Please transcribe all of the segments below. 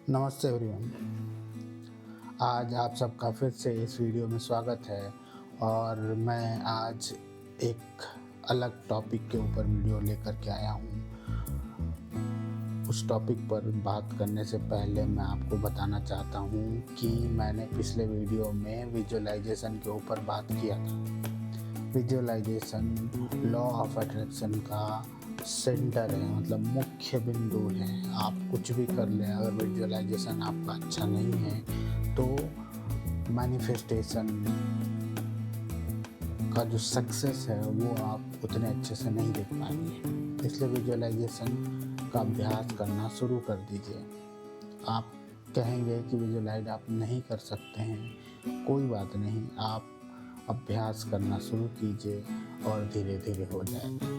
नमस्ते एवरीवन। आज आप सबका फिर से इस वीडियो में स्वागत है और मैं आज एक अलग टॉपिक के ऊपर वीडियो लेकर के आया हूँ। उस टॉपिक पर बात करने से पहले मैं आपको बताना चाहता हूँ कि मैंने पिछले वीडियो में विजुअलाइजेशन के ऊपर बात किया था। विजुअलाइजेशन लॉ ऑफ अट्रैक्शन का सेंटर है, मतलब मुख्य बिंदु है। आप कुछ भी कर लें, अगर विजुअलाइजेशन आपका अच्छा नहीं है तो मैनिफेस्टेशन का जो सक्सेस है वो आप उतने अच्छे से नहीं देख पाएंगे। इसलिए विजुअलाइजेशन का अभ्यास करना शुरू कर दीजिए। आप कहेंगे कि विजुअलाइज आप नहीं कर सकते हैं, कोई बात नहीं, आप अभ्यास करना शुरू कीजिए और धीरे धीरे हो जाएगा।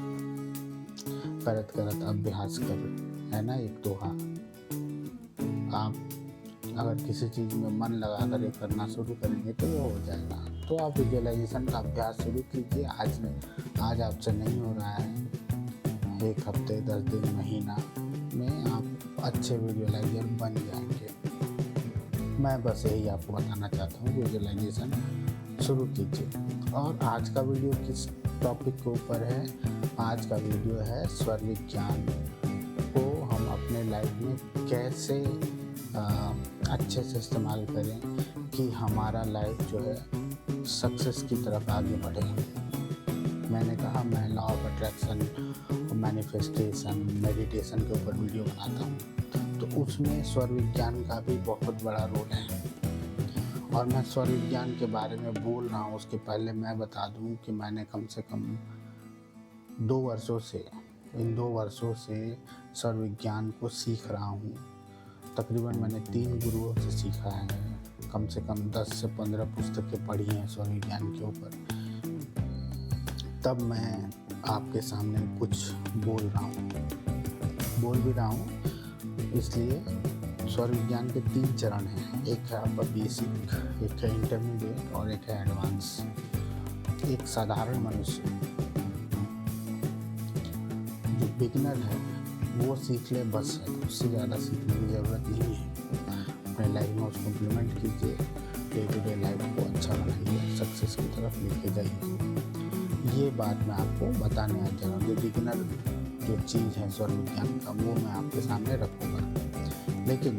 करत करत अभ्यास कर, है ना एक दोहा। आप अगर किसी चीज़ में मन लगा कर ये करना शुरू करेंगे तो वो हो जाएगा। तो आप विजुअलाइजेशन का अभ्यास शुरू कीजिए। आज आपसे नहीं हो रहा है, 1 हफ्ते 10 दिन महीना में आप अच्छे विजुअलाइजर बन जाएंगे। मैं बस यही आपको बताना चाहता हूँ, विजुअलाइजेशन शुरू कीजिए। और आज का वीडियो किस टॉपिक के ऊपर है? आज का वीडियो है स्वर विज्ञान को हम अपने लाइफ में कैसे अच्छे से इस्तेमाल करें कि हमारा लाइफ जो है सक्सेस की तरफ आगे बढ़े। मैंने कहा मैं law of attraction, manifestation, meditation के ऊपर वीडियो बनाता हूँ, तो उसमें स्वर विज्ञान का भी बहुत बड़ा रोल है। और मैं स्वर विज्ञान के बारे में बोल रहा हूँ उसके पहले मैं बता दूँ कि मैंने कम से कम 2 वर्षों से, इन 2 वर्षों से स्वर विज्ञान को सीख रहा हूँ। तकरीबन मैंने 3 गुरुओं से सीखा है। कम से कम 10 से 15 पुस्तकें पढ़ी हैं स्वर विज्ञान के ऊपर। तब मैं आपके सामने कुछ बोल भी रहा हूँ। इसलिए स्वर विज्ञान के 3 चरण हैं। एक है आपका बेसिक, एक है इंटरमीडिएट और एक है एडवांस। एक साधारण मनुष्य जो बिगिनर है वो सीख ले बस है, उससे ज़्यादा सीखने की ज़रूरत नहीं है। अपने लाइफ में उसको इम्प्लीमेंट कीजिए, डे टू डे लाइफ को अच्छा बनाइए, सक्सेस की तरफ लेके जाइए। ये बात मैं आपको बताने आ जा रहा हूँ। जो बिगिनर जो चीज़ है स्वर विज्ञान का, वो मैं आपके सामने रखूँगा। लेकिन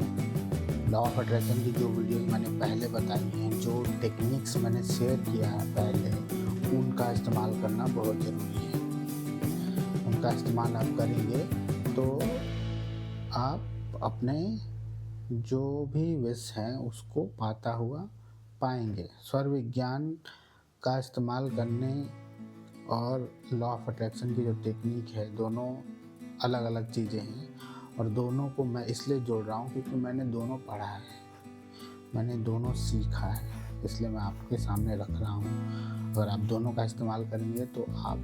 लॉ ऑफ अट्रैक्शन की जो वीडियो मैंने पहले बताई हैं, जो टेक्निक्स मैंने शेयर किया है पहले, उनका इस्तेमाल करना बहुत ज़रूरी है। उनका इस्तेमाल आप करेंगे तो आप अपने जो भी विश हैं उसको पाता हुआ पाएंगे। स्वर विज्ञान का इस्तेमाल करने और लॉ ऑफ अट्रैक्शन की जो टेक्निक है, दोनों अलग अलग चीज़ें हैं। और दोनों को मैं इसलिए जोड़ रहा हूँ क्योंकि मैंने दोनों पढ़ा है, मैंने दोनों सीखा है, इसलिए मैं आपके सामने रख रहा हूँ। अगर आप दोनों का इस्तेमाल करेंगे तो आप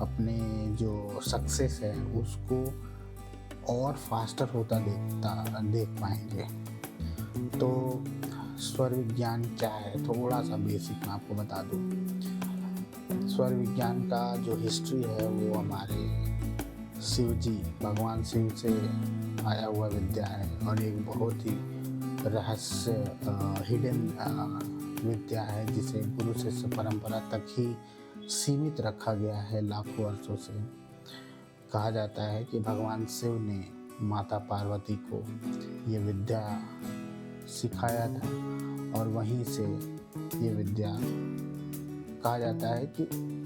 अपने जो सक्सेस है उसको और फास्टर होता देख पाएंगे। तो स्वर विज्ञान क्या है, थोड़ा सा बेसिक मैं आपको बता दूँ। स्वर विज्ञान का जो हिस्ट्री है वो हमारे शिव जी, भगवान शिव से आया हुआ विद्या है और एक बहुत ही रहस्य हिडन विद्या है, जिसे गुरु शिष्य परंपरा तक ही सीमित रखा गया है लाखों वर्षों से। कहा जाता है कि भगवान शिव ने माता पार्वती को ये विद्या सिखाया था और वहीं से ये विद्या, कहा जाता है कि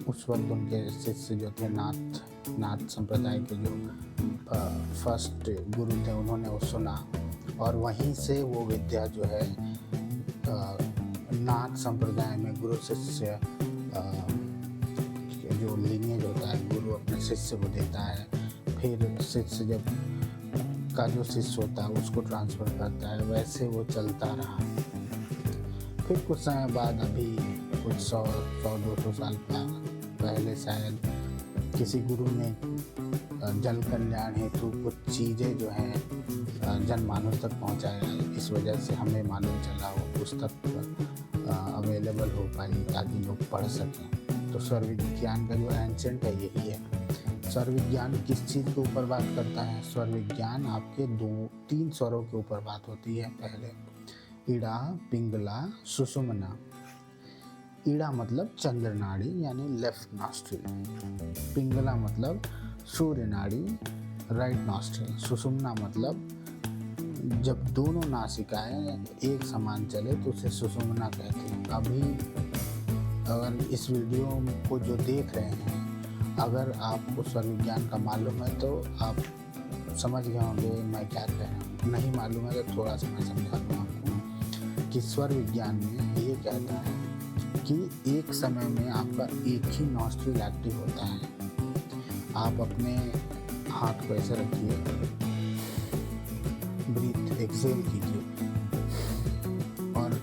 उस वक्त उनके शिष्य जो थे नाथ संप्रदाय के जो फर्स्ट गुरु थे, उन्होंने वो सुना और वहीं से वो विद्या जो है नाथ संप्रदाय में गुरु शिष्य जो लिनिएज होता है, गुरु अपने शिष्य को देता है, फिर शिष्य जब का जो शिष्य होता है उसको ट्रांसफ़र करता है, वैसे वो चलता रहा। फिर कुछ समय बाद, अभी कुछ 100-200 साल पहले शायद किसी गुरु ने जन कल्याण हेतु कुछ चीज़ें जो हैं जनमानस तक पहुंचाया। इस वजह से हमें मालूम चला, वो पुस्तक अवेलेबल हो पाई ताकि लोग पढ़ सकें। तो स्वर विज्ञान का जो एंशेंट है यही है। स्वर विज्ञान किस चीज़ के ऊपर बात करता है? स्वर विज्ञान आपके 2-3 स्वरों के ऊपर बात होती है। पहले इड़ा, पिंगला, सुषुम्ना। इड़ा मतलब चंद्र नाड़ी यानी लेफ्ट नॉस्ट्रिल, पिंगला मतलब सूर्य नाड़ी राइट नॉस्ट्रिल, सुषुम्ना मतलब जब दोनों नासिकाएं एक समान चले तो उसे सुषुम्ना कहते हैं। अभी अगर इस वीडियो को जो देख रहे हैं, अगर आपको स्वर विज्ञान का मालूम है तो आप समझ गए होंगे मैं क्या कह रहा हूँ। नहीं मालूम है तो थोड़ा सा मैं समझा दूँ आपको कि स्वर विज्ञान में ये कहता है कि एक समय में आपका एक ही नॉस्ट्रिल एक्टिव होता है। आप अपने हाथ को ऐसे रखिए, ब्रीथ एक्सेल कीजिए और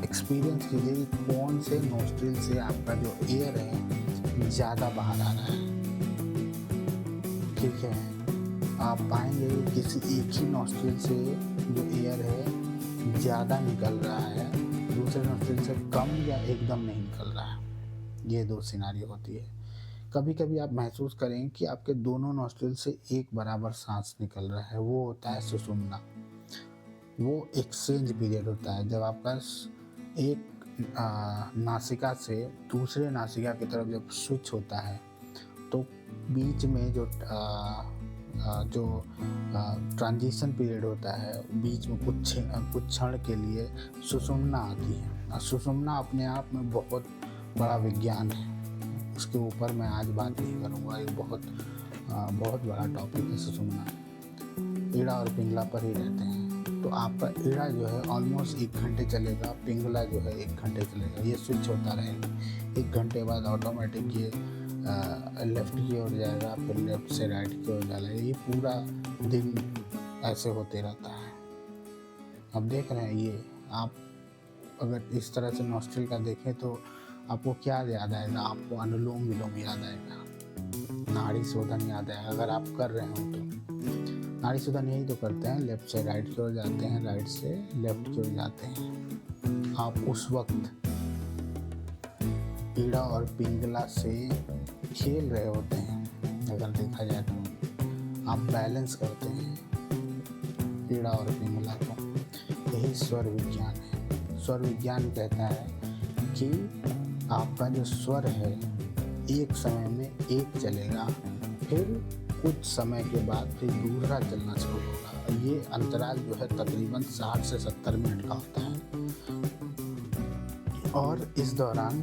एक्सपीरियंस कीजिए कि कौन से नॉस्ट्रिल से आपका जो एयर है ज़्यादा बाहर आ रहा है। ठीक है, आप पाएंगे किसी एक ही नॉस्ट्रिल से जो एयर है ज़्यादा निकल रहा है, दूसरे नॉस्ट्रिल से कम या एकदम नहीं निकल रहा है। ये 2 सिनारियो होती है। कभी कभी आप महसूस करेंगे कि आपके दोनों नॉस्ट्रिल से एक बराबर सांस निकल रहा है, वो होता है सुषुम्ना। वो एक्सचेंज पीरियड होता है जब आपका एक नासिका से दूसरे नासिका की तरफ जब स्विच होता है तो बीच में जो ट्रांजिशन पीरियड होता है, बीच में कुछ क्षण के लिए सुषुम्ना आती है। सुषुम्ना अपने आप में बहुत बड़ा विज्ञान है, उसके ऊपर मैं आज बात नहीं करूँगा। ये बहुत बड़ा टॉपिक है सुषुम्ना। इड़ा और पिंगला पर ही रहते हैं। तो आपका इड़ा जो है ऑलमोस्ट 1 घंटे चलेगा, पिंगला जो है 1 घंटे चलेगा। ये स्विच होता रहेगा। 1 घंटे बाद ऑटोमेटिक ये लेफ़्ट की ओर जाएगा, फिर लेफ़्ट से राइट की ओर जाएगा। ये पूरा दिन ऐसे होते रहता है। अब देख रहे हैं ये, आप अगर इस तरह से नॉस्ट्रिल का देखें तो आपको क्या याद आएगा? आपको अनुलोम विलोम याद आएगा, नाड़ी शोधन याद आएगा। अगर आप कर रहे हो तो नाड़ी शोधन यही तो करते हैं, लेफ़्ट से राइट की ओर जाते हैं, राइट से लेफ़्ट की ओर जाते हैं। आप उस वक्त इड़ा और पिंगला से खेल रहे होते हैं। अगर देखा जाए तो आप बैलेंस करते हैं इड़ा और पिंगला को। यही स्वर विज्ञान है। स्वर विज्ञान कहता है कि आपका जो स्वर है एक समय में एक चलेगा, फिर कुछ समय के बाद फिर दूसरा चलना शुरू होगा। ये अंतराल जो है तकरीबन 60 से 70 मिनट का होता है और इस दौरान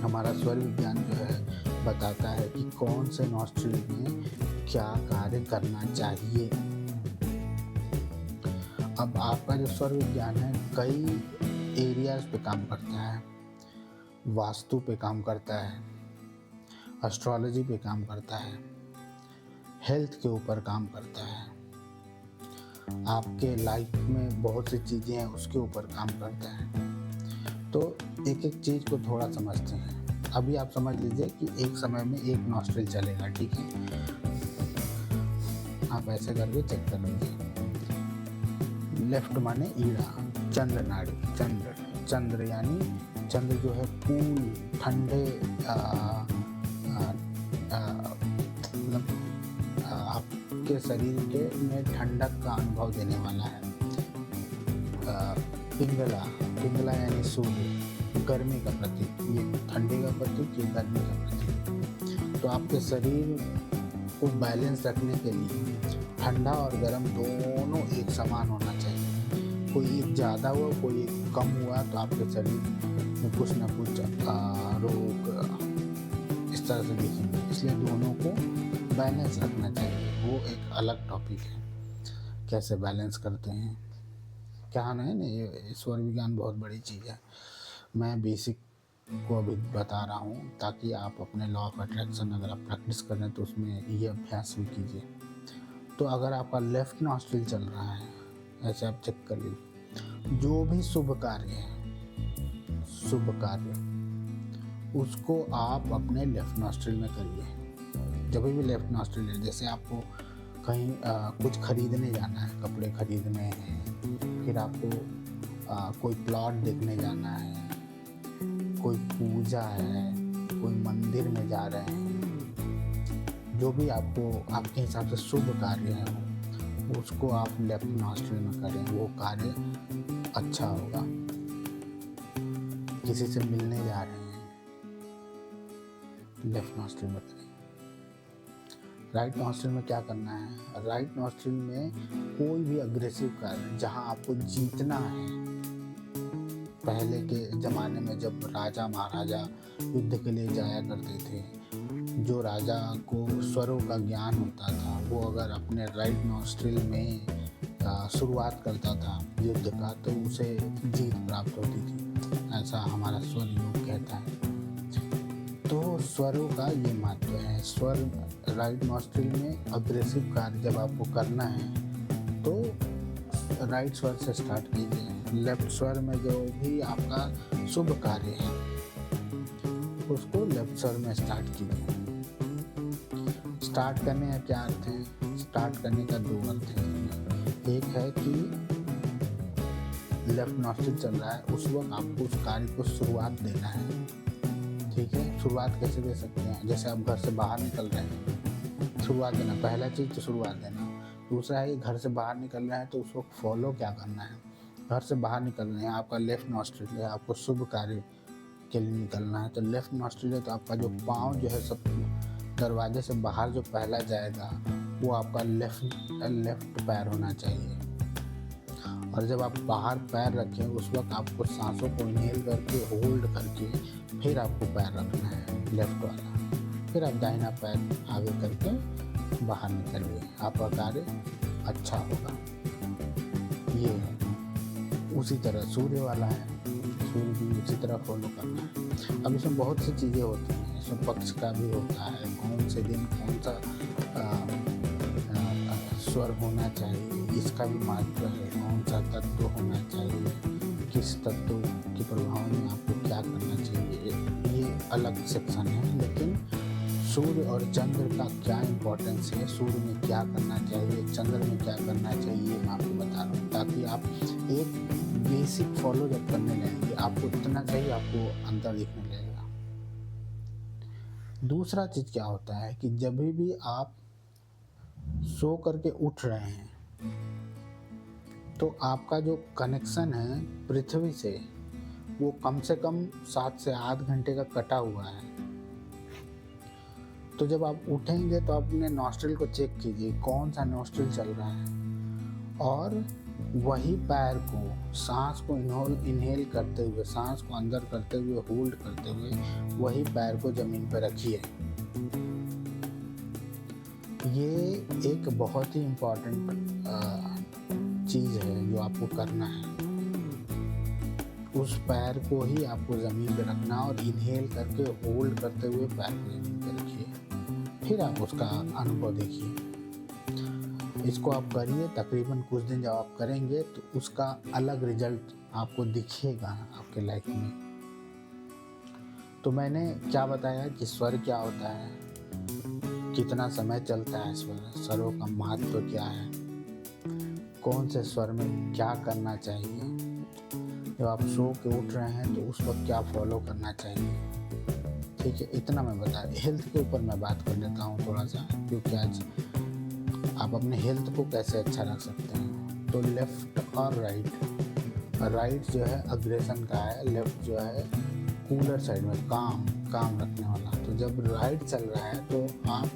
हमारा स्वर विज्ञान जो है बताता है कि कौन से नॉस्ट्रिल में क्या कार्य करना चाहिए। अब आपका जो स्वर विज्ञान है कई एरियाज पे काम करता है। वास्तु पे काम करता है, एस्ट्रोलॉजी पे काम करता है, हेल्थ के ऊपर काम करता है, आपके लाइफ में बहुत सी चीज़ें हैं उसके ऊपर काम करता है। तो एक एक चीज़ को थोड़ा समझते हैं। अभी आप समझ लीजिए कि एक समय में एक नॉस्ट्रिल चलेगा, ठीक है? आप ऐसे करके चेक कर लीजिए। लेफ्ट माने ईड़ा, चंद्र नाड़ी, चंद्र यानी चंद्र जो है कूल ठंडे मतलब आपके शरीर के में ठंडक का अनुभव देने वाला है। पिंगला यानी सूर्य, गर्मी का प्रतीक। ये ठंडी का प्रतीक, ये गर्मी का प्रतीक। तो आपके शरीर को बैलेंस रखने के लिए ठंडा और गर्म दोनों एक समान होना चाहिए। कोई एक ज़्यादा हुआ, कोई एक कम हुआ तो आपके शरीर में कुछ ना कुछ रोग इस तरह से दिखेंगे। इसलिए दोनों को बैलेंस रखना चाहिए। वो एक अलग टॉपिक है, कैसे बैलेंस करते हैं क्या नहीं ना। ये स्वर विज्ञान बहुत बड़ी चीज़ है। मैं बेसिक को अभी बता रहा हूँ ताकि आप अपने लॉ ऑफ अट्रैक्शन अगर आप प्रैक्टिस कर रहे हैं तो उसमें ये अभ्यास भी कीजिए। तो अगर आपका लेफ़्ट नॉस्ट्रिल चल रहा है, ऐसे आप चेक कर लीजिए। जो भी शुभ कार्य उसको आप अपने लेफ़्ट नॉस्ट्रिल में करिए। जब भी लेफ़्ट नॉस्ट्रिल है, जैसे आपको कहीं कुछ खरीदने जाना है, कपड़े खरीदने हैं, फिर आपको कोई प्लॉट देखने जाना है, कोई पूजा है, कोई मंदिर में जा रहे हैं, जो भी आपको आपके हिसाब से शुभ कार्य है उसको आप लेफ्ट नॉस्ट्रिल में करें, वो कार्य अच्छा होगा। किसी से मिलने जा रहे हैं, लेफ्ट नॉस्ट्रिल में करें। राइट नॉस्ट्रिल में क्या करना है? राइट नॉस्ट्रिल में कोई भी अग्रेसिव कार्य जहां आपको जीतना है, पहले के ज़माने में जब राजा महाराजा युद्ध के लिए जाया करते थे, जो राजा को स्वरों का ज्ञान होता था वो अगर अपने राइट नॉस्ट्रिल में शुरुआत करता था युद्ध का तो उसे जीत प्राप्त होती थी, ऐसा हमारा स्वर योग कहता है। तो स्वरों का ये महत्व है। स्वर राइट नॉस्ट्रिल में अग्रेसिव कार्य जब आपको करना है तो राइट स्वर से स्टार्ट कीजिए। लेफ्ट स्वर में जो भी आपका शुभ कार्य है उसको लेफ्ट स्वर में स्टार्ट कीजिए। स्टार्ट करने का क्या अर्थ है? स्टार्ट करने का दो अर्थ है। एक है कि लेफ्ट नॉस्ट्रिल चल रहा है, उस वक्त आपको उस कार्य को शुरुआत देना है। ठीक है, शुरुआत कैसे दे सकते हैं? जैसे आप घर से बाहर निकल रहे हैं, शुरुआत देना, पहला चीज़ तो शुरुआत देना। दूसरा है घर से बाहर निकल रहे हैं तो उस वक्त फॉलो क्या करना है? घर से बाहर निकल रहे हैं, आपका लेफ्ट नॉस्ट्रिल है, आपको शुभ कार्य के लिए निकलना है तो लेफ्ट नॉस्ट्रिल है, तो आपका जो पाँव जो है सब दरवाजे से बाहर जो पहला जाएगा वो आपका लेफ्ट पैर होना चाहिए। और जब आप बाहर पैर रखें उस वक्त आपको सांसों को इनहेल करके होल्ड करके फिर आपको पैर रखना है लेफ्ट वाला, फिर आप दाहिना पैर आगे करके बाहर निकलिए, आपका कार्य अच्छा होगा। ये है। उसी तरह सूर्य वाला है, सूर्य भी उसी तरह फॉलो करना है। अब इसमें बहुत सी चीज़ें होती हैं, इसमें पक्ष का भी होता है, कौन से दिन कौन सा स्वर होना चाहिए, इसका भी महत्व है। कौन सा तत्व होना चाहिए, किस तत्व के प्रभाव में आपको क्या करना चाहिए, ये अलग सेक्शन है। लेकिन सूर्य और चंद्र का क्या इम्पोर्टेंस है, सूर्य में क्या करना चाहिए, चंद्र में क्या करना चाहिए, ये मैं आपको बता रहा हूँ, ताकि आप एक बेसिक फॉलो जब करने लगेंगे आपको इतना चाहिए, आपको अंतर दिखने लगेगा। दूसरा चीज़ क्या होता है कि जब भी आप सो करके उठ रहे हैं तो आपका जो कनेक्शन है पृथ्वी से वो कम से कम 7 से 8 घंटे का कटा हुआ है। तो जब आप उठेंगे तो अपने नॉस्ट्रिल को चेक कीजिए कौन सा नॉस्ट्रिल चल रहा है, और वही पैर को सांस को इनहेल करते हुए, सांस को अंदर करते हुए, होल्ड करते हुए वही पैर को ज़मीन पर रखिए। ये एक बहुत ही इम्पोर्टेंट चीज़ है जो आपको करना है। उस पैर को ही आपको ज़मीन पे रखना और इनहेल करके होल्ड करते हुए पैर को ज़मीन पे रखिए, फिर आप उसका अनुभव देखिए। इसको आप करिए, तकरीबन कुछ दिन जब आप करेंगे तो उसका अलग रिजल्ट आपको दिखेगा आपके लाइफ में। तो मैंने क्या बताया कि स्वर क्या होता है, कितना समय चलता है स्वर, स्वरों का महत्व क्या है, कौन से स्वर में क्या करना चाहिए, जब आप सो के उठ रहे हैं तो उस वक्त क्या फॉलो करना चाहिए। ठीक है, इतना मैं बताया। हेल्थ के ऊपर मैं बात कर लेता हूँ थोड़ा सा, क्योंकि आज आप अपने हेल्थ को कैसे अच्छा रख सकते हैं। तो लेफ्ट और राइट जो है अग्रेशन का है, लेफ्ट जो है कूलर साइड में काम रखने वाला। तो जब राइट चल रहा है तो आप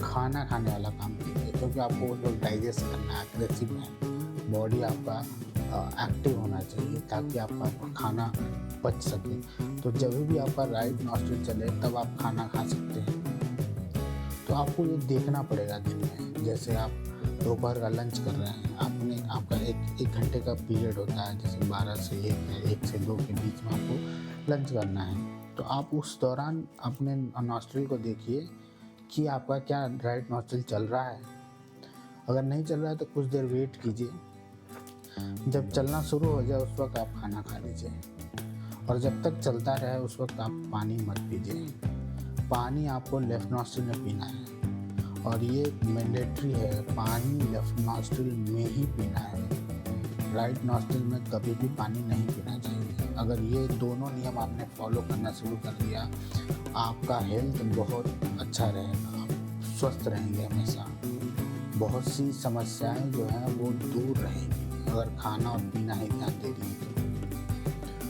खाना खाने वाला काम कीजिए, क्योंकि आपको उस वक्त डाइजेस्ट करना है, अग्रेसिव है, बॉडी आपका एक्टिव होना चाहिए ताकि आपका खाना पच सके। तो जब भी आपका राइट नॉस्ट्रिल चले तब आप खाना खा सकते हैं। तो आपको ये देखना पड़ेगा दिन में, जैसे आप दोपहर का लंच कर रहे हैं, आपका एक घंटे का पीरियड होता है, जैसे 12 से 1 या 1 से 2 के बीच में आपको लंच करना है। तो आप उस दौरान अपने नॉस्ट्रिल को देखिए कि आपका क्या राइट नॉस्ट्रिल चल रहा है। अगर नहीं चल रहा है तो कुछ देर वेट कीजिए, जब चलना शुरू हो जाए उस वक्त आप खाना खा लीजिए, और जब तक चलता रहे उस वक्त आप पानी मत पीजिए। पानी आपको लेफ्ट नॉस्ट्रिल में पीना है, और ये मैंडेटरी है, पानी लेफ्ट नॉस्ट्रिल में ही पीना है। राइट नॉस्ट्रिल में कभी भी पानी नहीं पीना चाहिए। अगर ये दोनों नियम आपने फॉलो करना शुरू कर दिया, आपका हेल्थ बहुत अच्छा रहेगा, आप स्वस्थ रहेंगे हमेशा। बहुत सी समस्याएं जो हैं वो दूर रहेंगी अगर खाना और पीना ही ध्यान दे रही है।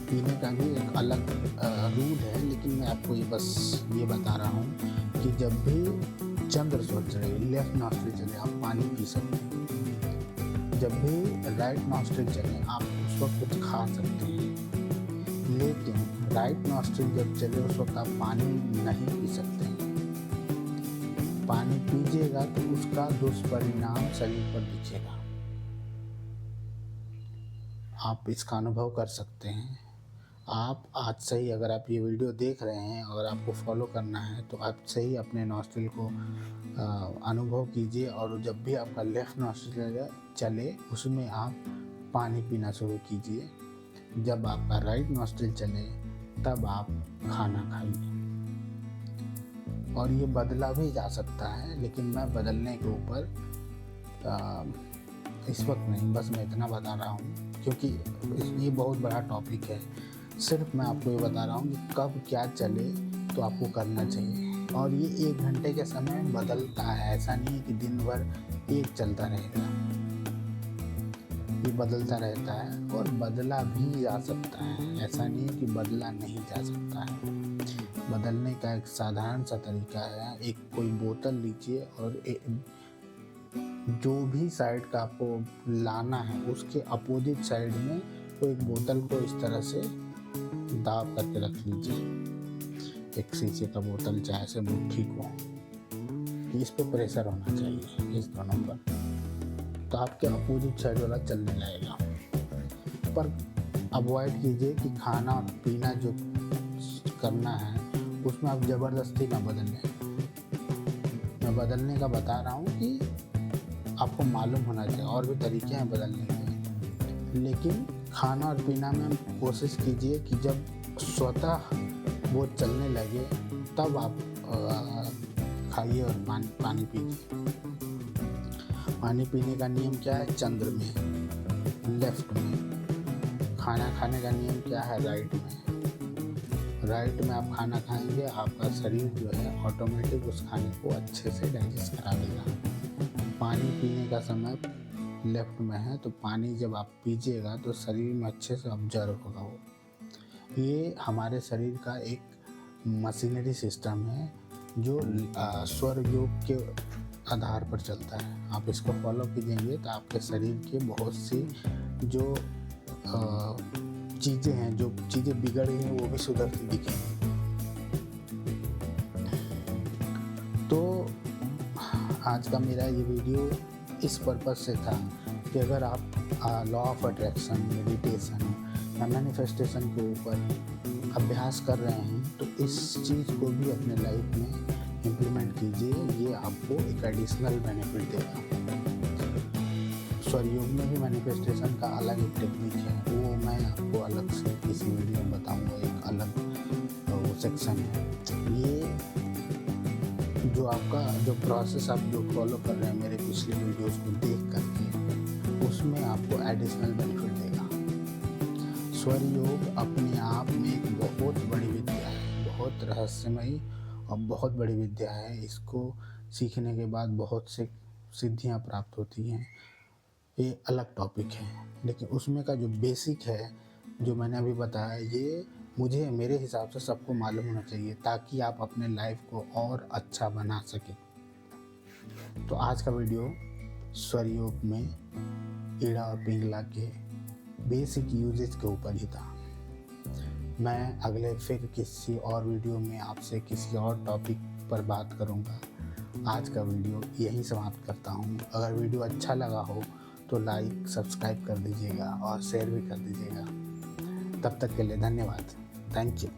पीने का भी एक अलग रूल है, लेकिन मैं आपको ये बस ये बता रहा हूँ कि जब भी चंद्र सोच रहे लेफ्ट नॉस्ट्रिल चले आप पानी पी सकते हैं, जब भी राइट नॉस्ट्रिल चले आप उस वक्त कुछ खा सकते हैं, लेकिन राइट नॉस्ट्रिल जब चले उस वक्त आप पानी नहीं पी सकते हैं। पानी पीजिएगा तो उसका दुष्परिणाम शरीर पर दिखेगा, आप इसका अनुभव कर सकते हैं। आप आज से ही अगर आप ये वीडियो देख रहे हैं, अगर आपको फॉलो करना है तो आप से ही अपने नॉस्ट्रिल को अनुभव कीजिए, और जब भी आपका लेफ्ट नॉस्ट्रिल चले उसमें आप पानी पीना शुरू कीजिए। जब आपका राइट नॉस्ट्रिल चले तब आप खाना खाइए। और ये बदला भी जा सकता है, लेकिन मैं बदलने के ऊपर इस वक्त नहीं, बस मैं इतना बता रहा हूँ क्योंकि ये बहुत बड़ा टॉपिक है। सिर्फ मैं आपको ये बता रहा हूँ कि कब क्या चले तो आपको करना चाहिए। और ये 1 घंटे के समय में बदलता है, ऐसा नहीं है कि दिन भर एक चलता रहेगा, ये बदलता रहता है और बदला भी जा सकता है। ऐसा नहीं है कि बदला नहीं जा सकता है। बदलने का एक साधारण सा तरीका है, एक कोई बोतल लीजिए और जो भी साइड का आपको लाना है उसके अपोजिट साइड में कोई एक बोतल को इस तरह से दाब करके रख लीजिए, एक शीशे का बोतल चाहे से मुट्ठी को, इस पे प्रेशर होना चाहिए इस दोनों पर, तो आपके अपोजिट साइड वाला चलने लगेगा। पर अवॉइड कीजिए कि खाना और पीना जो करना है उसमें आप ज़बरदस्ती ना बदलें। मैं बदलने का बता रहा हूँ कि आपको मालूम होना चाहिए, और भी तरीके हैं बदलने के, लेकिन खाना और पीना में कोशिश कीजिए कि जब स्वतः वो चलने लगे तब आप खाइए और पानी पीजिए। पानी पीने का नियम क्या है? चंद्र में, लेफ्ट में। खाना खाने का नियम क्या है? राइट में। राइट में आप खाना खाएंगे, आपका शरीर जो है ऑटोमेटिक उस खाने को अच्छे से डाइजेस्ट करा देगा। पानी पीने का समय लेफ्ट में है, तो पानी जब आप पीजिएगा तो शरीर में अच्छे से ऑब्जर्व होगा वो। ये हमारे शरीर का एक मशीनरी सिस्टम है जो स्वर योग के आधार पर चलता है। आप इसको फॉलो कीजिएंगे तो आपके शरीर के बहुत सी जो चीज़ें हैं, जो चीज़ें बिगड़ गई हैं, वो भी सुधरती दिखेंगी। तो आज का मेरा ये वीडियो इस पर्पज़ से था कि अगर आप लॉ ऑफ अट्रैक्शन, मेडिटेशन या मैनिफेस्टेशन के ऊपर अभ्यास कर रहे हैं तो इस चीज़ को भी अपने लाइफ में इम्प्लीमेंट कीजिए। ये आपको एक एडिशनल बेनिफिट देगा। स्वरयोग में भी मैनिफेस्टेशन का अलग एक टेक्निक है, वो मैं आपको अलग से किसी वीडियो में बताऊंगा, एक अलग वो सेक्शन है। ये जो आपका जो प्रोसेस आप जो फॉलो कर रहे हैं मेरे पिछले वीडियोस को देख करके, उसमें आपको एडिशनल बेनिफिट देगा। स्वर योग अपने आप में एक बहुत बड़ी विद्या है, बहुत रहस्यमयी और बहुत बड़ी विद्या है। इसको सीखने के बाद बहुत से सिद्धियां प्राप्त होती हैं। ये अलग टॉपिक है, लेकिन उसमें का जो बेसिक है जो मैंने अभी बताया, ये मुझे मेरे हिसाब से सबको मालूम होना चाहिए ताकि आप अपने लाइफ को और अच्छा बना सकें। तो आज का वीडियो स्वर योग में ईड़ा और पिंगला के बेसिक यूजेज के ऊपर ही था। मैं अगले फिर किसी और वीडियो में आपसे किसी और टॉपिक पर बात करूंगा। आज का वीडियो यहीं समाप्त करता हूं। अगर वीडियो अच्छा लगा हो तो लाइक, सब्सक्राइब कर दीजिएगा और शेयर भी कर दीजिएगा। तब तक के लिए धन्यवाद। Thank you.